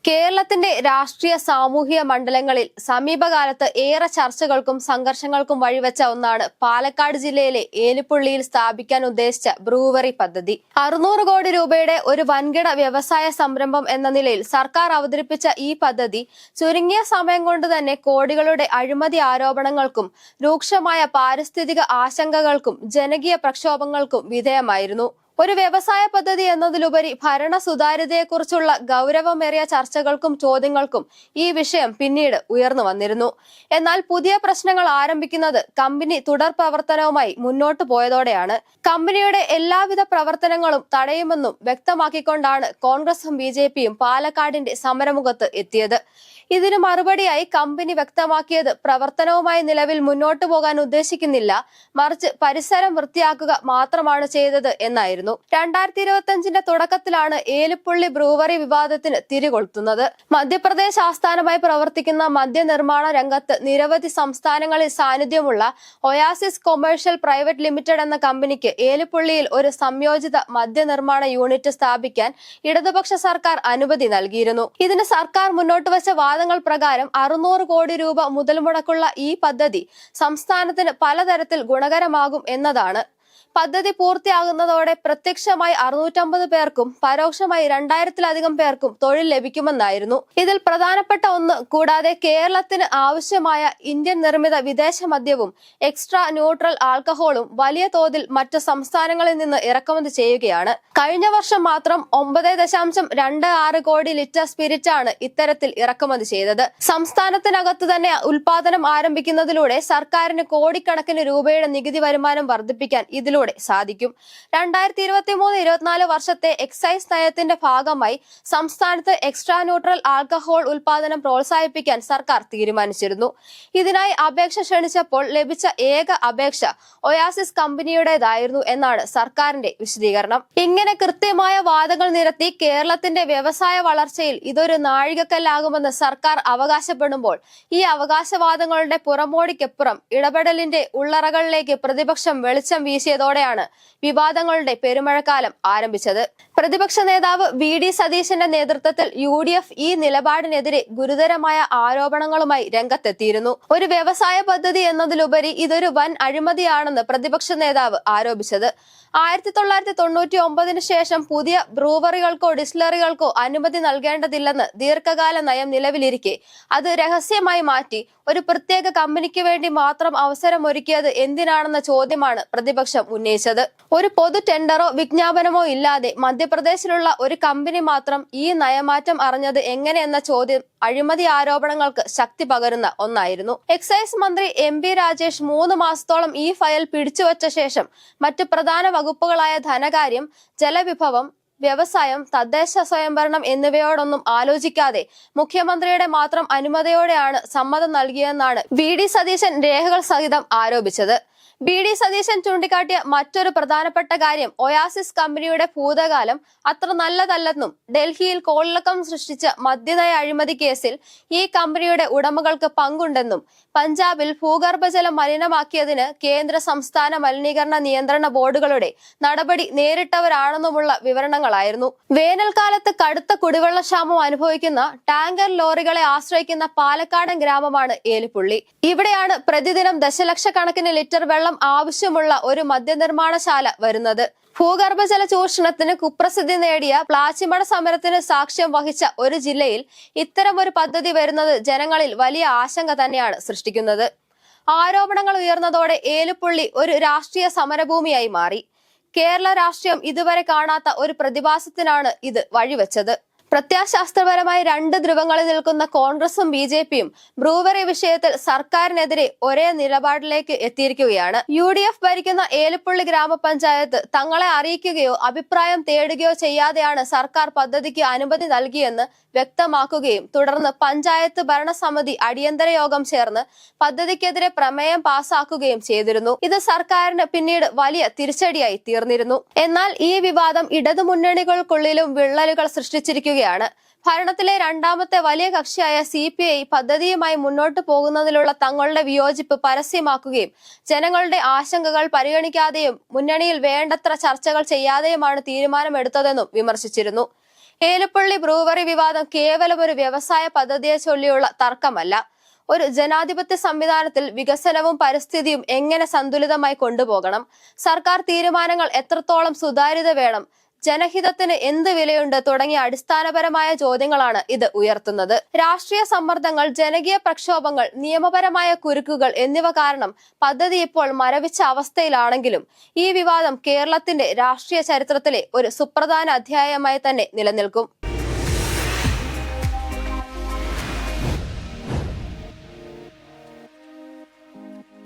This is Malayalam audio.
കേരളത്തിന്റെ രാഷ്ട്രീയ സാമൂഹിക മണ്ഡലങ്ങളിൽ സമീപകാലത്ത് ഏറെ ചർച്ചകൾക്കും സംഘർഷങ്ങൾക്കും വഴിവെച്ച ഒന്നാണ് പാലക്കാട് ജില്ലയിലെ ഏലിപ്പുള്ളിയിൽ സ്ഥാപിക്കാൻ ഉദ്ദേശിച്ച ബ്രൂവറി പദ്ധതി. 600 കോടി രൂപയുടെ ഒരു വൻകിട വ്യവസായ സംരംഭം എന്ന നിലയിൽ സർക്കാർ അവതരിപ്പിച്ച ഈ പദ്ധതി ചുരുങ്ങിയ സമയം കൊണ്ട് തന്നെ കോടികളുടെ അഴിമതി ആരോപണങ്ങൾക്കും രൂക്ഷമായ പാരിസ്ഥിതിക ആശങ്കകൾക്കും ജനകീയ പ്രക്ഷോഭങ്ങൾക്കും വിധേയമായിരുന്നു. ഒരു വ്യവസായ പദ്ധതി എന്നതിലുപരി ഭരണ സുതാര്യതയെക്കുറിച്ചുള്ള ഗൗരവമേറിയ ചർച്ചകൾക്കും ചോദ്യങ്ങൾക്കും ഈ വിഷയം പിന്നീട് ഉയർന്നു വന്നിരുന്നു. എന്നാൽ പുതിയ പ്രശ്നങ്ങൾ ആരംഭിക്കുന്നത് കമ്പനി തുടർ പ്രവർത്തനവുമായി മുന്നോട്ടു പോയതോടെയാണ്. കമ്പനിയുടെ എല്ലാവിധ പ്രവർത്തനങ്ങളും തടയുമെന്നും വ്യക്തമാക്കിക്കൊണ്ടാണ് കോൺഗ്രസും BJPയും പാലക്കാടിന്റെ സമരമുഖത്ത് എത്തിയത്. ഇതിനു മറുപടിയായി കമ്പനി വ്യക്തമാക്കിയത് പ്രവർത്തനവുമായി നിലവിൽ മുന്നോട്ടു പോകാൻ ഉദ്ദേശിക്കുന്നില്ല, മറിച്ച് പരിസരം വൃത്തിയാക്കുക മാത്രമാണ് ചെയ്തത് എന്നായിരുന്നു. 2025ന്റെ തുടക്കത്തിലാണ് ഏലിപ്പുള്ളി ബ്രൂവറി വിവാദത്തിന് തിരികൊളുത്തുന്നത്. മധ്യപ്രദേശ് ആസ്ഥാനമായി പ്രവർത്തിക്കുന്ന മദ്യനിർമ്മാണ രംഗത്ത് നിരവധി സംസ്ഥാനങ്ങളിൽ സാന്നിധ്യമുള്ള ഒയാസിസ് കൊമേഴ്ഷ്യൽ പ്രൈവറ്റ് ലിമിറ്റഡ് എന്ന കമ്പനിക്ക് ഏലിപ്പുള്ളിയിൽ ഒരു സംയോജിത മദ്യനിർമ്മാണ യൂണിറ്റ് സ്ഥാപിക്കാൻ ഇടതുപക്ഷ സർക്കാർ അനുമതി നൽകിയിരുന്നു. ഇതിന് സർക്കാർ മുന്നോട്ടുവച്ച വാദങ്ങൾ പ്രകാരം 600 കോടി രൂപ മുതൽ മുടക്കുള്ള ഈ പദ്ധതി സംസ്ഥാനത്തിന് പലതരത്തിൽ ഗുണകരമാകും എന്നതാണ്. പദ്ധതി പൂർത്തിയാകുന്നതോടെ പ്രത്യക്ഷമായി 650 പേർക്കും പരോക്ഷമായി 2000-ലധികം പേർക്കും തൊഴിൽ ലഭിക്കുമെന്നായിരുന്നു. ഇതിൽ പ്രധാനപ്പെട്ട ഒന്ന് കൂടാതെ കേരളത്തിന് ആവശ്യമായ ഇന്ത്യൻ നിർമ്മിത വിദേശ മദ്യവും എക്സ്ട്രാ ന്യൂട്രൽ ആൽക്കഹോളും വലിയ തോതിൽ മറ്റ് സംസ്ഥാനങ്ങളിൽ നിന്ന് ഇറക്കുമതി ചെയ്യുകയാണ്. കഴിഞ്ഞ വർഷം മാത്രം 9.26 കോടി ലിറ്റർ സ്പിരിറ്റാണ് ഇത്തരത്തിൽ ഇറക്കുമതി ചെയ്തത്. സംസ്ഥാനത്തിനകത്ത് തന്നെ ഉൽപാദനം ആരംഭിക്കുന്നതിലൂടെ സർക്കാരിന് കോടിക്കണക്കിന് രൂപയുടെ നികുതി വരുമാനം വർദ്ധിപ്പിക്കാൻ ഇതിലൂടെ സാധിക്കും. 2023-24 വർഷത്തെ എക്സൈസ് നയത്തിന്റെ ഭാഗമായി സംസ്ഥാനത്ത് എക്സ്ട്രാ ന്യൂട്രൽ ആൽക്കഹോൾ ഉൽപാദനം പ്രോത്സാഹിപ്പിക്കാൻ സർക്കാർ തീരുമാനിച്ചിരുന്നു. ഇതിനായി അപേക്ഷ ക്ഷണിച്ചപ്പോൾ ലഭിച്ച ഏക അപേക്ഷ ഒയാസിസ് കമ്പനിയുടേതായിരുന്നു എന്നാണ് സർക്കാരിന്റെ വിശദീകരണം. ഇങ്ങനെ കൃത്യമായ വാദങ്ങൾ നിരത്തി കേരളത്തിന്റെ വ്യവസായ വളർച്ചയിൽ ഇതൊരു നാഴികക്കല്ലാകുമെന്ന് സർക്കാർ അവകാശപ്പെടുമ്പോൾ ഈ അവകാശവാദങ്ങളുടെ പുറമോടിക്കപ്പുറം ഇടപെടലിന്റെ ഉള്ളറകളിലേക്ക് പ്രതിപക്ഷം വെളിച്ചം വീശിയതോടെയാണ് വിവാദങ്ങളുടെ പെരുമഴക്കാലം ആരംഭിച്ചത്. പ്രതിപക്ഷ നേതാവ് VD സതീശന്റെ നേതൃത്വത്തിൽ UDF ഈ നിലപാടിനെതിരെ ഗുരുതരമായ ആരോപണങ്ങളുമായി രംഗത്തെത്തിയിരുന്നു. ഒരു വ്യവസായ പദ്ധതി എന്നതിലുപരി ഇതൊരു വൻ അഴിമതിയാണെന്ന് പ്രതിപക്ഷ നേതാവ് ആരോപിച്ചത് 1999 ശേഷം പുതിയ ബ്രൂവറികൾക്കോ ഡിസ്റ്റിലറികൾക്കോ അനുമതി നൽകേണ്ടതില്ലെന്ന് ദീർഘകാല നയം നിലവിലിരിക്കെ അത് രഹസ്യമായി മാറ്റി ഒരു പ്രത്യേക കമ്പനിക്ക് വേണ്ടി മാത്രം അവസരമൊരുക്കിയത് എന്തിനാണെന്ന ചോദ്യമാണ് പ്രതിപക്ഷം ഉന്നയിച്ചത്. ഒരു പൊതു ടെൻഡറോ വിജ്ഞാപനമോ ഇല്ലാതെ മധ്യപ്രദേശിലുള്ള ഒരു കമ്പനി മാത്രം ഈ നയമാറ്റം അറിഞ്ഞത് എങ്ങനെയെന്ന ചോദ്യം അഴിമതി ആരോപണങ്ങൾക്ക് ശക്തി പകരുന്ന ഒന്നായിരുന്നു. എക്സൈസ് മന്ത്രി MB രാജേഷ് 3 മാസത്തോളം ഈ ഫയൽ പിടിച്ചുവച്ച ശേഷം മറ്റ് പ്രധാന വകുപ്പുകളായ ധനകാര്യം, ജലവിഭവം, വ്യവസായം, തദ്ദേശ സ്വയംഭരണം എന്നിവയോടൊന്നും ആലോചിക്കാതെ മുഖ്യമന്ത്രിയുടെ മാത്രം അനുമതിയോടെയാണ് സമ്മതം നൽകിയെന്നാണ് VD സതീശൻ രേഖകൾ സഹിതം ആരോപിച്ചത്. VD സതീശൻ ചൂണ്ടിക്കാട്ടിയ മറ്റൊരു പ്രധാനപ്പെട്ട കാര്യം ഒയാസിസ് കമ്പനിയുടെ ഭൂതകാലം അത്ര നല്ലതല്ലെന്നും ഡൽഹിയിൽ കോളിളക്കം സൃഷ്ടിച്ച മദ്യനയ അഴിമതി കേസിൽ ഈ കമ്പനിയുടെ ഉടമകൾക്ക് പങ്കുണ്ടെന്നും പഞ്ചാബിൽ ഭൂഗർഭജലം മലിനമാക്കിയതിന് കേന്ദ്ര സംസ്ഥാന മലിനീകരണ നിയന്ത്രണ ബോർഡുകളുടെ നടപടി നേരിട്ടവരാണെന്നുമുള്ള വിവരണങ്ങളായിരുന്നു. വേനൽക്കാലത്ത് കടുത്ത കുടിവെള്ളക്ഷാമം അനുഭവിക്കുന്ന ടാങ്കർ ലോറികളെ ആശ്രയിക്കുന്ന പാലക്കാടൻ ഗ്രാമമാണ് ഏലിപ്പുള്ളി. ഇവിടെയാണ് പ്രതിദിനം ദശലക്ഷക്കണക്കിന് ലിറ്റർ വെള്ളം ആവശ്യമുള്ള ഒരു മദ്യനിർമ്മാണശാല വരുന്നത്. ഭൂഗർഭജല ചൂഷണത്തിന് കുപ്രസിദ്ധി നേടിയ പ്ലാച്ചിമട സമരത്തിന് സാക്ഷ്യം വഹിച്ച ഒരു ജില്ലയിൽ ഇത്തരം ഒരു പദ്ധതി വരുന്നത് ജനങ്ങളിൽ വലിയ ആശങ്ക തന്നെയാണ് സൃഷ്ടിക്കുന്നത്. ആരോപണങ്ങൾ ഉയർന്നതോടെ ഏലിപ്പുള്ളി ഒരു രാഷ്ട്രീയ സമരഭൂമിയായി മാറി. കേരള രാഷ്ട്രീയം ഇതുവരെ കാണാത്ത ഒരു പ്രതിഭാസത്തിനാണ് ഇത് വഴിവെച്ചത്. പ്രത്യയശാസ്ത്രപരമായി 2 ധ്രുവങ്ങളിൽ നിൽക്കുന്ന കോൺഗ്രസും BJPയും ബ്രൂവറി വിഷയത്തിൽ സർക്കാരിനെതിരെ ഒരേ നിലപാടിലേക്ക് എത്തിയിരിക്കുകയാണ്. UDF ഭരിക്കുന്ന ഏലിപ്പുള്ളി ഗ്രാമപഞ്ചായത്ത് തങ്ങളെ അറിയിക്കുകയോ അഭിപ്രായം തേടുകയോ ചെയ്യാതെയാണ് സർക്കാർ പദ്ധതിക്ക് അനുമതി നൽകിയെന്ന് വ്യക്തമാക്കുകയും തുടർന്ന് പഞ്ചായത്ത് ഭരണസമിതി അടിയന്തര യോഗം ചേർന്ന് പദ്ധതിക്കെതിരെ പ്രമേയം പാസാക്കുകയും ചെയ്തിരുന്നു. ഇത് സർക്കാരിന് പിന്നീട് വലിയ തിരിച്ചടിയായി തീർന്നിരുന്നു. എന്നാൽ ഈ വിവാദം ഇടതുമുന്നണികൾക്കുള്ളിലും വിള്ളലുകൾ സൃഷ്ടിച്ചിരിക്കുകയാണ്. ഭരണത്തിലെ രണ്ടാമത്തെ വലിയ കക്ഷിയായ CPI പദ്ധതിയുമായി മുന്നോട്ടു പോകുന്നതിലുള്ള തങ്ങളുടെ വിയോജിപ്പ് പരസ്യമാക്കുകയും ജനങ്ങളുടെ ആശങ്കകൾ പരിഗണിക്കാതെയും മുന്നണിയിൽ വേണ്ടത്ര ചർച്ചകൾ ചെയ്യാതെയുമാണ് തീരുമാനമെടുത്തതെന്നും വിമർശിച്ചിരുന്നു. ഏലപ്പള്ളി ബ്രൂവറി വിവാദം കേവലം ഒരു വ്യവസായ പദ്ധതിയെ ചൊല്ലിയുള്ള തർക്കമല്ല. ഒരു ജനാധിപത്യ സംവിധാനത്തിൽ വികസനവും പരിസ്ഥിതിയും എങ്ങനെ സന്തുലിതമായി കൊണ്ടുപോകണം, സർക്കാർ തീരുമാനങ്ങൾ എത്രത്തോളം സുതാര്യത വേണം, ജനഹിതത്തിന് എന്ത് വിലയുണ്ട് തുടങ്ങിയ അടിസ്ഥാനപരമായ ചോദ്യങ്ങളാണ് ഇത് ഉയർത്തുന്നത്. രാഷ്ട്രീയ സമ്മർദ്ദങ്ങൾ, ജനകീയ പ്രക്ഷോഭങ്ങൾ, നിയമപരമായ കുരുക്കുകൾ എന്നിവ കാരണം പദ്ധതി ഇപ്പോൾ മരവിച്ച അവസ്ഥയിലാണെങ്കിലും ഈ വിവാദം കേരളത്തിന്റെ രാഷ്ട്രീയ ചരിത്രത്തിലെ ഒരു സുപ്രധാന അധ്യായമായി തന്നെ നിലനിൽക്കും.